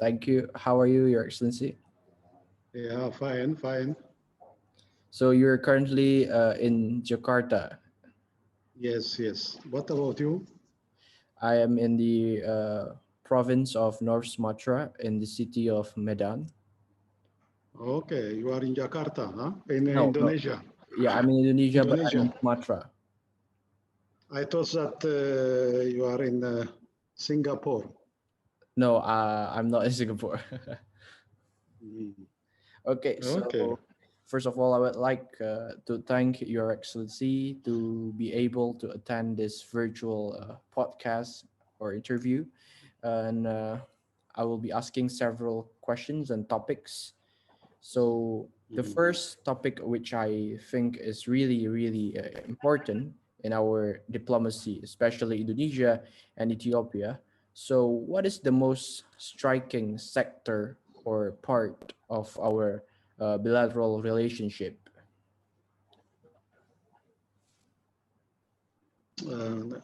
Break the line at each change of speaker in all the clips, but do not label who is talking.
Thank you. How are you, Your Excellency?
Yeah, fine, fine.
So you're currently in Jakarta.
Yes, yes. What about you?
I am in the province of North Sumatra in the city of Medan.
Okay, you are in Jakarta, huh? In
No, no.
Indonesia.
Yeah, I'm in Indonesia, but I'm
Indonesia.
in Sumatra.
I thought that you are in Singapore.
No, I'm not in Singapore.
Mm.
Okay,
Okay.
so first of all, I would like to thank Your Excellency to be able to attend this virtual podcast or interview, and I will be asking several questions and topics. So the
Mhm.
first topic, which I think is really, really important in our diplomacy, especially Indonesia and Ethiopia. So, what is the most striking sector or part of our bilateral relationship?
Uh,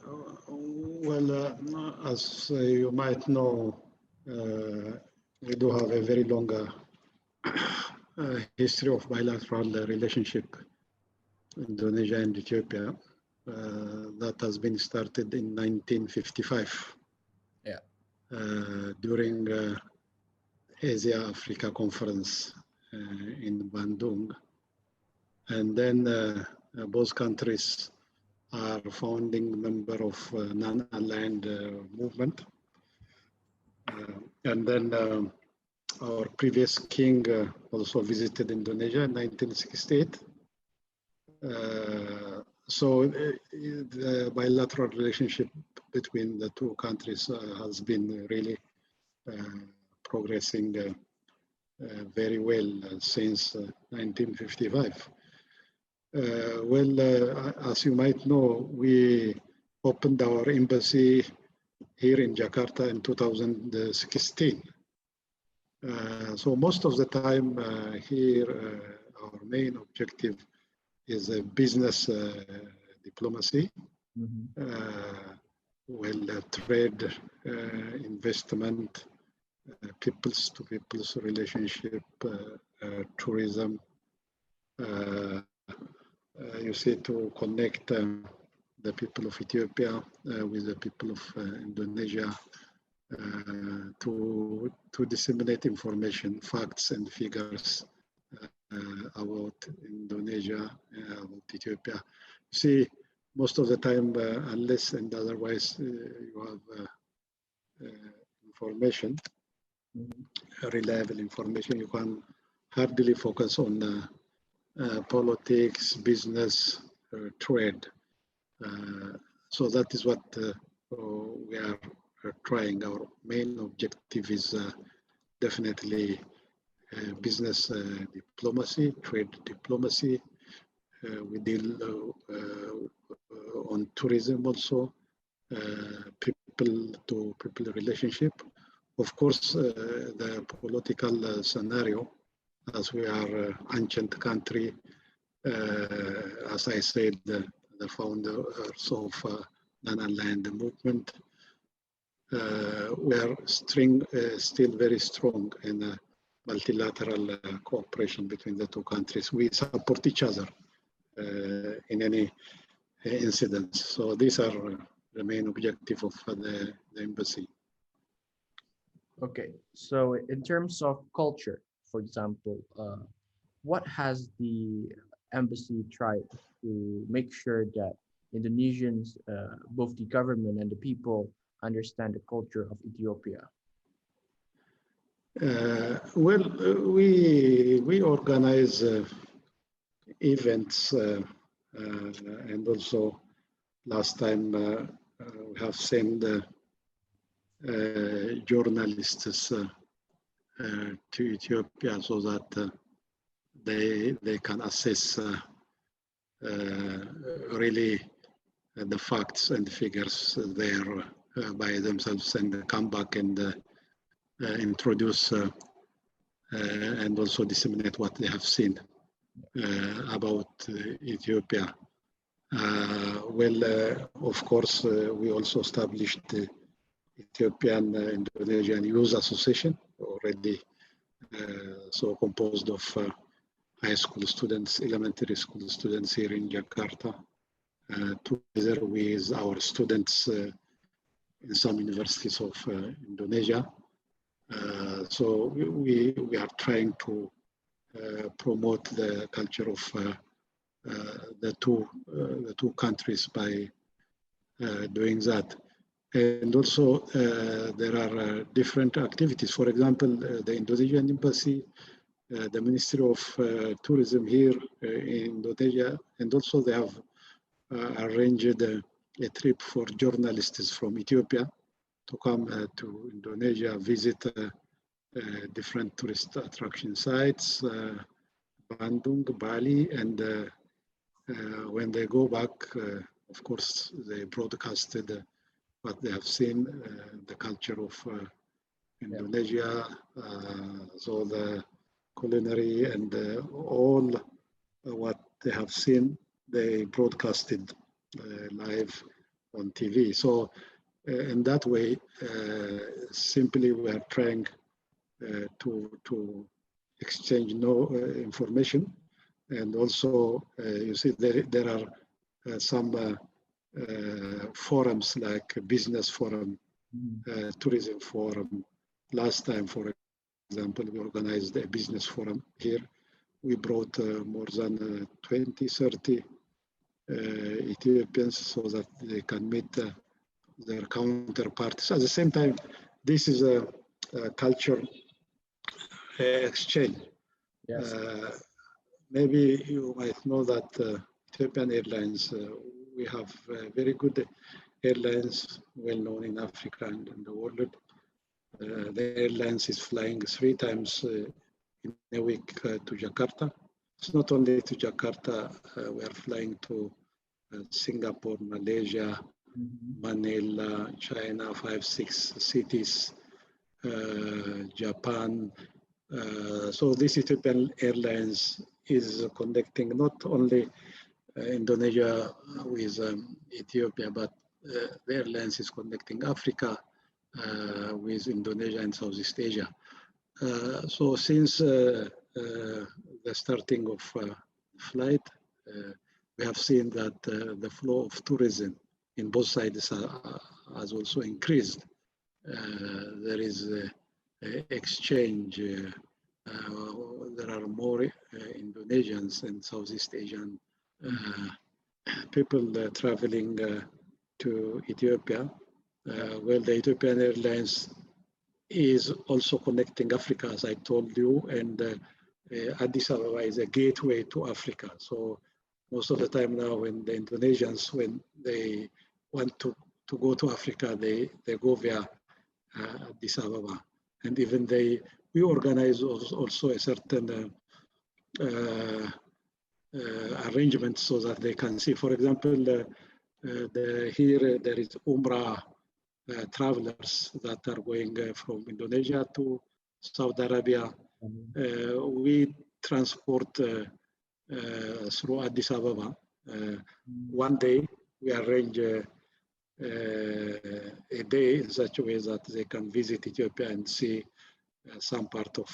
as you might know, uh, we do have a very long history of bilateral relationship, Indonesia and Ethiopia. That has been started in 1955
Yeah.
during Asia Africa Conference in Bandung. And then both countries are founding member of non-aligned movement. And then our previous king also visited Indonesia in 1968. The bilateral relationship between the two countries has been really progressing very well since 1955. As you might know, we opened our embassy here in Jakarta in 2016. So most of the time here, our main objective is a business diplomacy,
Mm-hmm.
Trade, investment, peoples to peoples relationship, tourism. You see, to connect the people of Ethiopia with the people of Indonesia, to disseminate information, facts and figures about Indonesia, about Ethiopia. See, most of the time, unless and otherwise you have information, reliable information, you can hardly focus on politics, business, trade. So that is what we are trying. Our main objective is definitely business diplomacy, trade diplomacy. We deal on tourism also, people to people relationship. Of course, the political scenario, as we are ancient country, as I said, the founders of non-aligned movement, we are still very strong in multilateral cooperation between the two countries. We support each other in any incidents. So these are the main objective of the embassy.
Okay, so in terms of culture, for example, what has the embassy tried to make sure that Indonesians, both the government and the people, understand the culture of Ethiopia?
We organize events and also last time we have sent journalists to Ethiopia so that they can assess really the facts and figures there by themselves and come back and introduce and also disseminate what they have seen about Ethiopia. Of course, we also established Ethiopian Indonesian Youth Association, already so composed of high school students, elementary school students here in Jakarta, together with our students in some universities of Indonesia. So we are trying to promote the culture of the two countries by doing that. And also there are different activities. For example, the Indonesian Embassy, the Ministry of Tourism here in Indonesia, and also they have arranged a trip for journalists from Ethiopia to come to Indonesia, visit different tourist attraction sites, Bandung, Bali, and when they go back, of course, they broadcasted what they have seen, the culture of Indonesia, so the culinary and all what they have seen, they broadcasted live on TV. So in that way, simply we are trying to exchange information. And also, you see, there are some forums like business forum, tourism forum. Last time, for example, we organized a business forum here. We brought more than 20, 30 Ethiopians so that they can meet their counterparts. At the same time, this is a culture exchange.
Yes.
Maybe you might know that Ethiopian Airlines, we have very good airlines, well known in Africa and in the world. The airlines is flying 3 times in a week to Jakarta. It's not only to Jakarta, we are flying to Singapore, Malaysia, Manila, China, 5, 6 cities, Japan. So this Ethiopian Airlines is connecting not only Indonesia with Ethiopia, but the airlines is connecting Africa with Indonesia and Southeast Asia. So since the starting of flight, we have seen that the flow of tourism in both sides has also increased. There is exchange. There are more Indonesians and Southeast Asian people traveling to Ethiopia. Well, the Ethiopian Airlines is also connecting Africa, as I told you, and Addis Ababa is a gateway to Africa. So most of the time now when the Indonesians, when they want to go to Africa, they go via Addis Ababa. And even we organize also a certain arrangement so that they can see. For example, here there is Umrah travelers that are going from Indonesia to Saudi Arabia. We transport through Addis Ababa. One day we arrange a day in such a way that they can visit Ethiopia and see some part of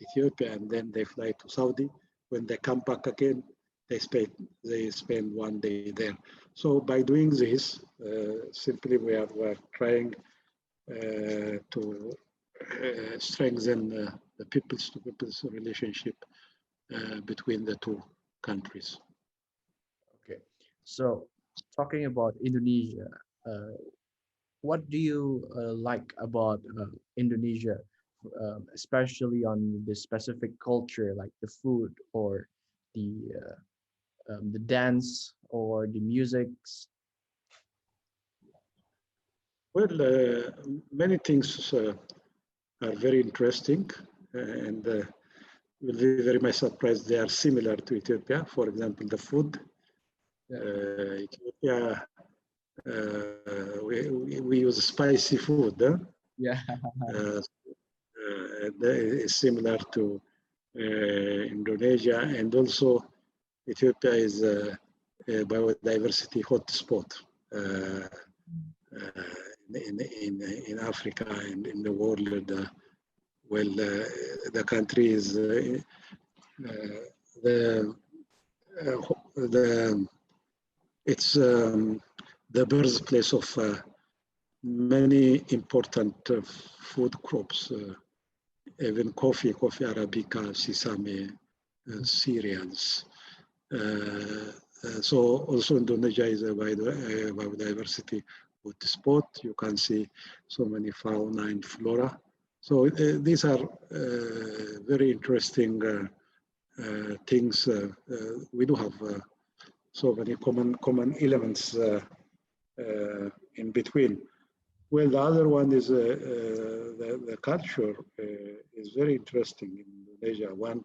Ethiopia, and then they fly to Saudi. When they come back again, they spend one day there. So by doing this, simply we are trying to strengthen the people's relationship between the two countries.
Okay, so talking about Indonesia, what do you like about Indonesia, especially on the specific culture, like the food or the dance or the musics?
Well, many things are very interesting, and you'll be very much surprised they are similar to Ethiopia. For example, the food. Ethiopia, we use spicy food. Huh?
Yeah.
It's similar to Indonesia, and also Ethiopia is a biodiversity hotspot. in Africa and in the world. The country is it's the birthplace of many important food crops, even coffee Arabica, sesame, cereals. So also Indonesia is a biodiversity hotspot. You can see so many fauna and flora. So these are very interesting things. We do have so many common elements in between. Well, the other one is the culture is very interesting in Indonesia. One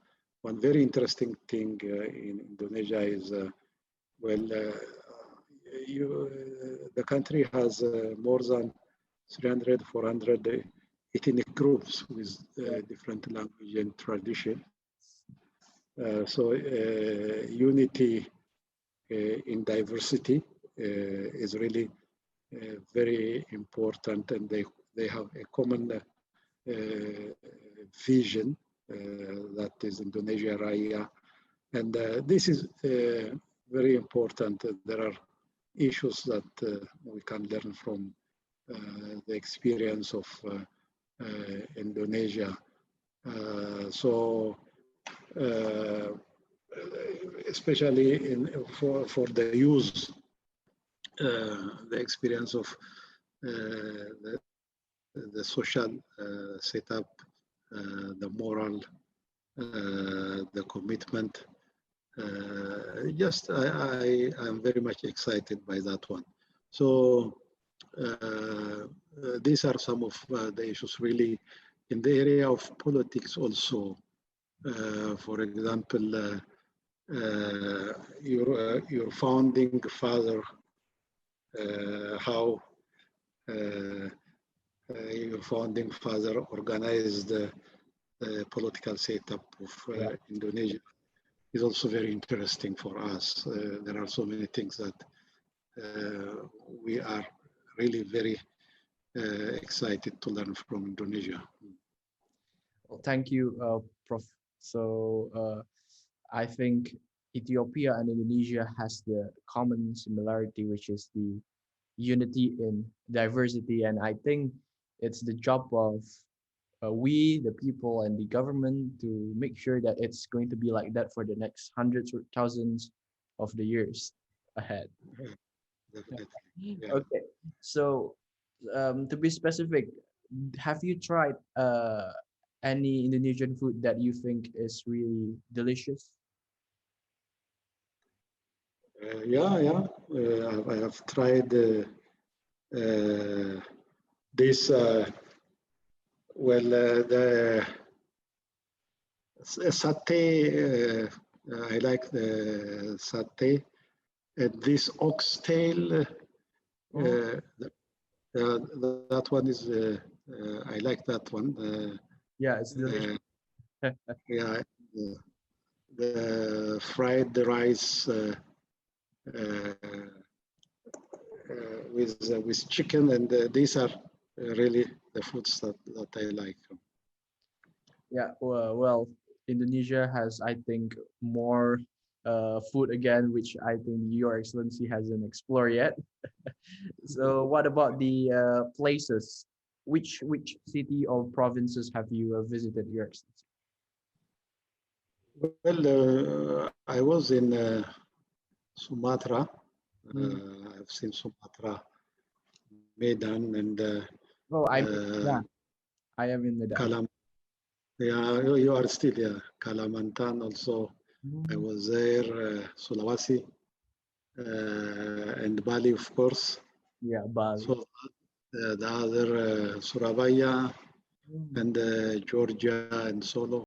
very interesting thing in Indonesia is, the country has more than 300, 400 ethnic groups with different language and tradition. So unity in diversity is really very important, and they have a common vision that is Indonesia Raya, and this is very important. There are issues that we can learn from the experience of Indonesia. Especially for the youth, the experience of the social setup, the moral, the commitment. I am very much excited by that one. So these are some of the issues really in the area of politics also. For example, your founding father, how your founding father organized the political setup of Indonesia is also very interesting for us. There are so many things that we are really very excited to learn from Indonesia.
Well, thank you, Prof. So I think Ethiopia and Indonesia has the common similarity, which is the unity in diversity. And I think it's the job of we, the people, and the government to make sure that it's going to be like that for the next hundreds or thousands of the years ahead.
Definitely. Yeah.
Okay, so to be specific, have you tried any Indonesian food that you think is really delicious?
I have tried this. The satay. I like the satay. And this oxtail. That one is. I like that one.
Yeah, it's delicious.
The fried rice with chicken, and these are really the foods that I like.
Yeah, well, Indonesia has, I think, more food again, which I think Your Excellency hasn't explored yet. So, what about the places? Which city or provinces have you visited, Your Excellency?
Well, I was in Sumatra. I've seen Sumatra, Medan, and
I am in Medan.
You are still Kalimantan also. I was there, Sulawesi, and Bali, of course.
Yeah, Bali.
So the other Surabaya and Georgia and Solo.